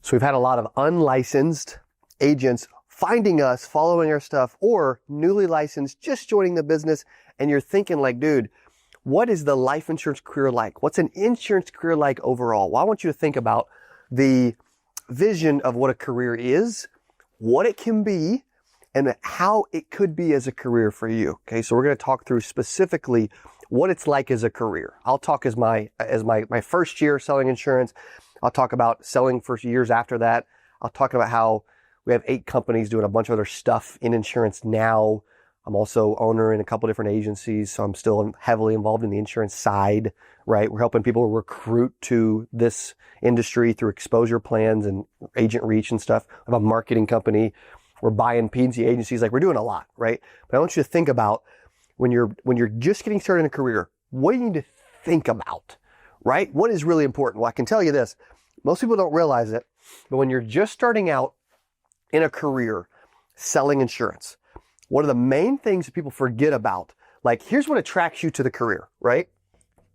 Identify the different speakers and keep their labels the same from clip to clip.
Speaker 1: So we've had a lot of unlicensed agents finding us, following our stuff, or newly licensed, just joining the business. And you're thinking like, dude, what is the life insurance career like? What's an insurance career like overall? Well, I want you to think about the vision of what a career is, what it can be, and how it could be as a career for you. Okay, so we're going to talk through specifically what it's like as a career. I'll talk as my first year selling insurance. I'll talk about selling for years after that. I'll talk about how we have 8 companies doing a bunch of other stuff in insurance now. I'm also owner in a couple different agencies, so I'm still heavily involved in the insurance side, right? We're helping people recruit to this industry through exposure plans and agent reach and stuff. I have a marketing company. We're buying P&C agencies. Like, we're doing a lot, right? But I want you to think about when you're just getting started in a career, what do you need to think about, right? What is really important? Well, I can tell you this. Most people don't realize it, but when you're just starting out in a career selling insurance, one of the main things that people forget about, like, here's what attracts you to the career, right?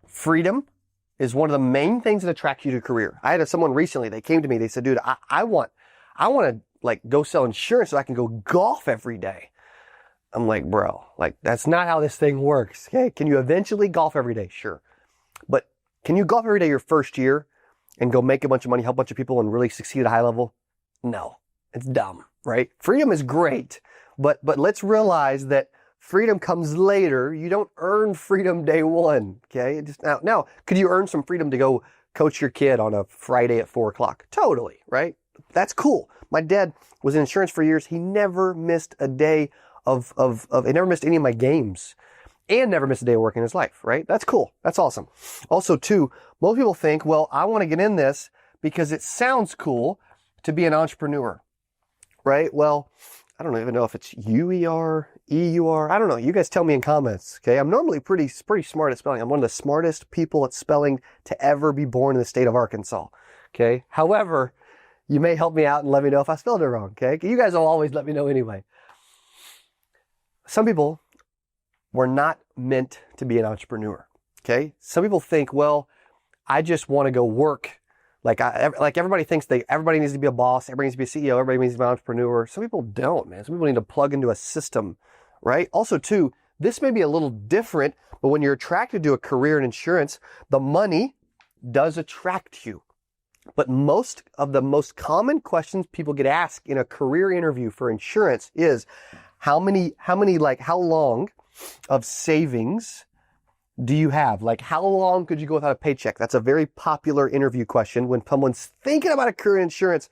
Speaker 1: Freedom is one of the main things that attracts you to a career. I had someone recently, they came to me, they said, dude, I want to like go sell insurance so I can go golf every day. I'm like, bro, like, that's not how this thing works. Okay. Can you eventually golf every day? Sure. But can you golf every day your first year and go make a bunch of money, help a bunch of people, and really succeed at a high level? No, it's dumb, right? Freedom is great, but let's realize that freedom comes later. You don't earn freedom day one. Okay. Now, could you earn some freedom to go coach your kid on a Friday at 4:00? Totally. Right. That's cool. My dad was in insurance for years. He never missed a day he never missed any of my games and never missed a day of work in his life, right? That's cool. That's awesome. Also, too, most people think, well, I want to get in this because it sounds cool to be an entrepreneur, right? Well, I don't even know if it's UER, EUR. I don't know. You guys tell me in comments, okay? I'm normally pretty smart at spelling. I'm one of the smartest people at spelling to ever be born in the state of Arkansas, okay? However, you may help me out and let me know if I spelled it wrong, okay? You guys will always let me know anyway. Some people were not meant to be an entrepreneur, okay? Some people think, well, I just want to go work. Like everybody thinks everybody needs to be a boss, everybody needs to be a CEO, everybody needs to be an entrepreneur. Some people don't, man. Some people need to plug into a system, right? Also, too, this may be a little different, but when you're attracted to a career in insurance, the money does attract you. But most of the most common questions people get asked in a career interview for insurance is, how long of savings do you have? Like, how long could you go without a paycheck? That's a very popular interview question when someone's thinking about a career in insurance.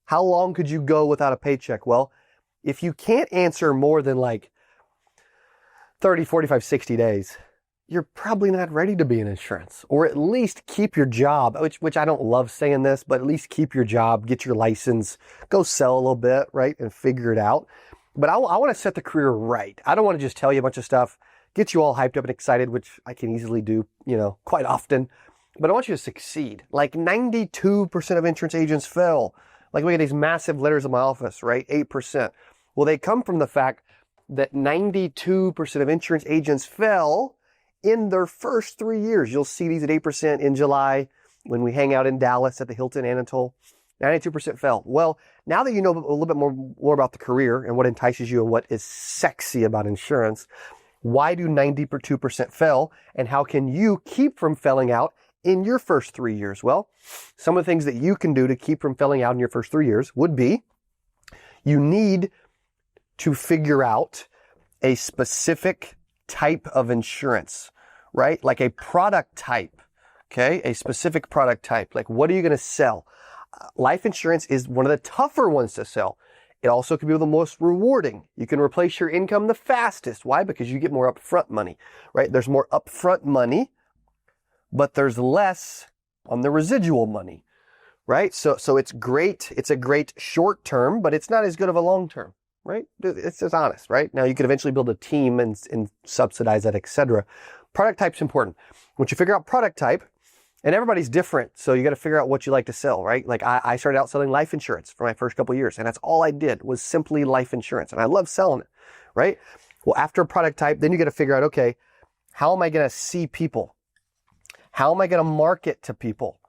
Speaker 1: How long could you go without a paycheck? Well, if you can't answer more than like 30, 45, 60 days, you're probably not ready to be in insurance, or at least keep your job, which I don't love saying this, but at least keep your job, get your license, go sell a little bit, right? And figure it out. But I want to set the career right. I don't want to just tell you a bunch of stuff, get you all hyped up and excited, which I can easily do, quite often. But I want you to succeed. Like 92% of insurance agents fail. Like, we get these massive letters in my office, right? 8%. Well, they come from the fact that 92% of insurance agents fail in their first 3 years. You'll see these at 8% in July when we hang out in Dallas at the Hilton Anatole. 92% fail. Well, now that you know a little bit more about the career and what entices you and what is sexy about insurance, why do 92% fail, and how can you keep from failing out in your first 3 years? Well, some of the things that you can do to keep from failing out in your first 3 years would be, you need to figure out a specific type of insurance, right? Like a product type, okay? A specific product type. Like, what are you going to sell? Life insurance is one of the tougher ones to sell. It also can be the most rewarding. You can replace your income the fastest. Why? Because you get more upfront money, right? There's more upfront money, but there's less on the residual money, right? So it's great. It's a great short term, but it's not as good of a long term, right? It's just honest, right? Now, you could eventually build a team and subsidize that, etc. Product type's important. Once you figure out product type, and everybody's different, so you got to figure out what you like to sell, right? Like, I started out selling life insurance for my first couple of years, and that's all I did was simply life insurance, and I love selling it, right? Well, after product type, then you got to figure out, okay, how am I going to see people? How am I going to market to people?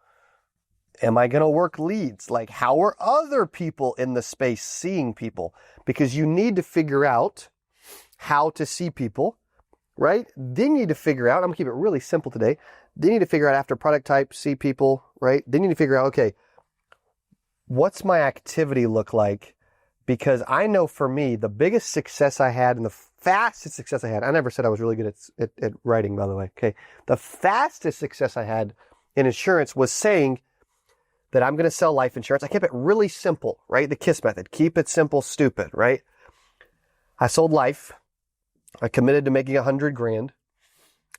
Speaker 1: Am I going to work leads? Like, how are other people in the space seeing people? Because you need to figure out how to see people, right? Then you need to figure out, I'm going to keep it really simple today. Then you need to figure out after product type, see people, right? Then you need to figure out, okay, what's my activity look like? Because I know for me, the biggest success I had and the fastest success I had, I never said I was really good at writing, by the way, okay? The fastest success I had in insurance was saying that I'm going to sell life insurance. I kept it really simple, right? The KISS method. Keep it simple, stupid, right? I sold life. I committed to making $100,000.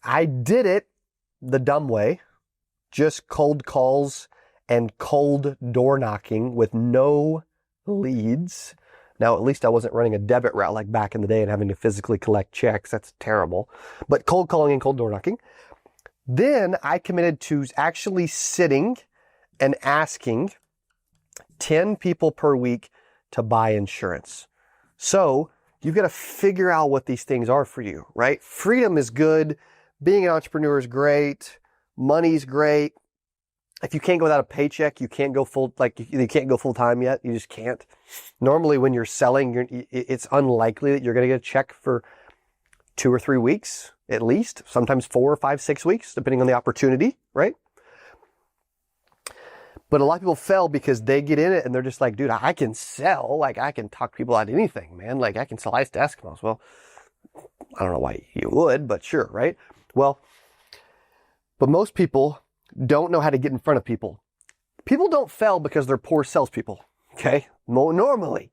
Speaker 1: I did it the dumb way, just cold calls and cold door knocking with no leads. Now, at least I wasn't running a debit route like back in the day and having to physically collect checks. That's terrible. But cold calling and cold door knocking. Then I committed to actually sitting and asking 10 people per week to buy insurance. So you've got to figure out what these things are for you, right? Freedom is good. Being an entrepreneur is great. Money's great. If you can't go without a paycheck, you can't go full time yet. You just can't. Normally when you're selling, it's unlikely that you're going to get a check for 2 or 3 weeks at least, sometimes 4 or 5, 6 weeks, depending on the opportunity, right? But a lot of people fail because they get in it and they're just like, dude, I can sell. Like, I can talk people out of anything, man. Like, I can sell ice to Eskimos. Well, I don't know why you would, but sure, right? Well, but most people don't know how to get in front of people. People don't fail because they're poor salespeople, okay? Normally.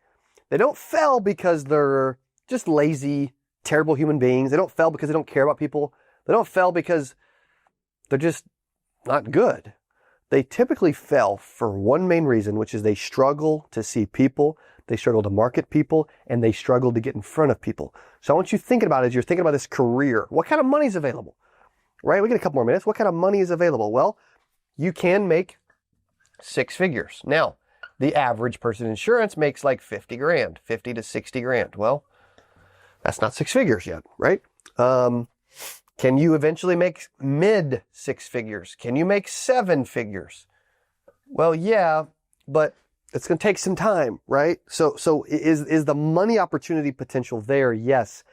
Speaker 1: They don't fail because they're just lazy, terrible human beings. They don't fail because they don't care about people. They don't fail because they're just not good. They typically fail for one main reason, which is they struggle to see people, they struggle to market people, and they struggle to get in front of people. So I want you thinking about it as you're thinking about this career. What kind of money is available? Right? We get a couple more minutes. What kind of money is available? Well, you can make 6 figures. Now, the average person in insurance makes like 50 grand, 50 to 60 grand. Well, that's not 6 figures yet, right? Can you eventually make mid 6 figures? Can you make 7 figures? Well, yeah, but it's going to take some time, right? So is the money opportunity potential there? Yes.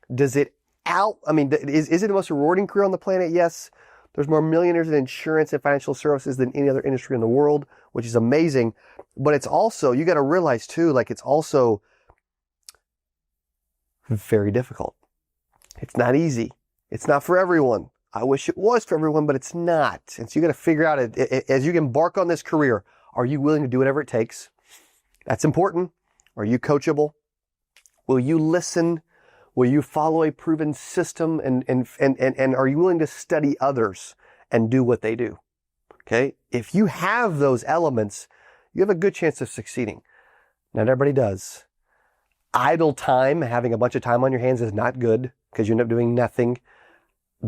Speaker 1: Is it the most rewarding career on the planet? Yes. There's more millionaires in insurance and financial services than any other industry in the world, which is amazing. But it's also, you got to realize too, like it's also very difficult. It's not easy. It's not for everyone. I wish it was for everyone, but it's not. And so you got to figure out, as you embark on this career, are you willing to do whatever it takes? That's important. Are you coachable? Will you listen? Will you follow a proven system? And are you willing to study others and do what they do? Okay. If you have those elements, you have a good chance of succeeding. Not everybody does. Idle time, having a bunch of time on your hands is not good because you end up doing nothing.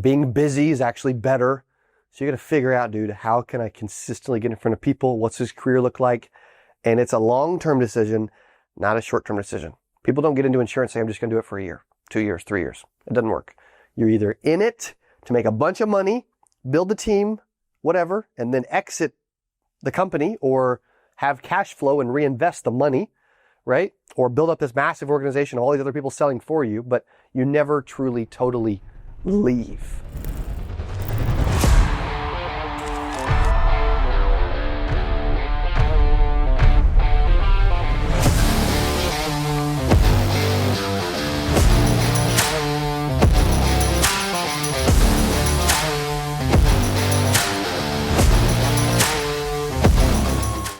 Speaker 1: Being busy is actually better. So you got to figure out, dude, how can I consistently get in front of people? What's this career look like? And it's a long-term decision, not a short-term decision. People don't get into insurance and say, I'm just going to do it for a year, 2 years, 3 years. It doesn't work. You're either in it to make a bunch of money, build a team, whatever, and then exit the company or have cash flow and reinvest the money, right? Or build up this massive organization, all these other people selling for you, but you never truly, totally leave.